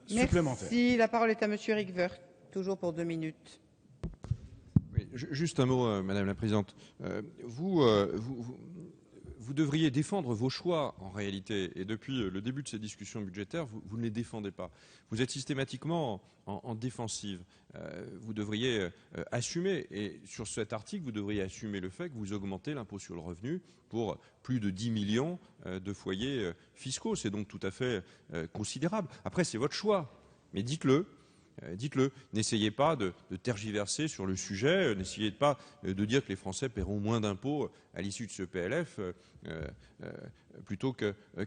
supplémentaires. Merci. La parole est à Monsieur Éric Woerth, toujours pour 2 minutes. Oui, juste un mot, Madame la Présidente. Vous devriez défendre vos choix, en réalité. Et depuis le début de ces discussions budgétaires, vous ne les défendez pas. Vous êtes systématiquement en défensive. Vous devriez assumer, et sur cet article, vous devriez assumer le fait que vous augmentez l'impôt sur le revenu pour plus de 10 millions de foyers fiscaux. C'est donc tout à fait considérable. Après, c'est votre choix, mais dites-le. Dites-le, n'essayez pas de tergiverser sur le sujet, n'essayez pas de dire que les Français paieront moins d'impôts à l'issue de ce PLF plutôt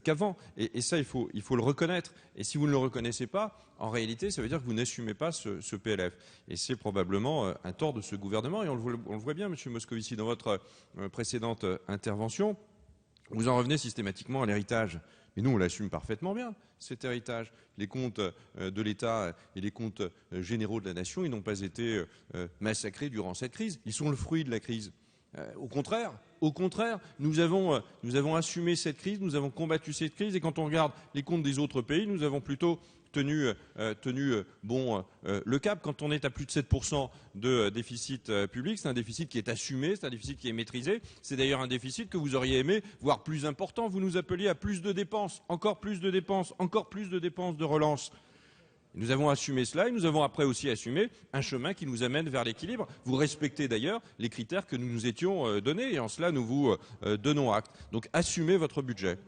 qu'avant. Et ça, il faut le reconnaître. Et si vous ne le reconnaissez pas, en réalité, ça veut dire que vous n'assumez pas ce PLF. Et c'est probablement un tort de ce gouvernement. Et on le voit bien, Monsieur Moscovici, dans votre précédente intervention, vous en revenez systématiquement à l'héritage. Mais nous, on l'assume parfaitement bien, cet héritage. Les comptes de l'État et les comptes généraux de la nation, ils n'ont pas été massacrés durant cette crise. Ils sont le fruit de la crise. Au contraire, nous avons assumé cette crise, nous avons combattu cette crise. Et quand on regarde les comptes des autres pays, nous avons plutôt tenu le cap. Quand on est à plus de 7% de déficit public, c'est un déficit qui est assumé, c'est un déficit qui est maîtrisé. C'est d'ailleurs un déficit que vous auriez aimé voir plus important. Vous nous appeliez à plus de dépenses, encore plus de dépenses, encore plus de dépenses de relance. Nous avons assumé cela et nous avons après aussi assumé un chemin qui nous amène vers l'équilibre. Vous respectez d'ailleurs les critères que nous nous étions donnés et en cela nous vous donnons acte. Donc assumez votre budget.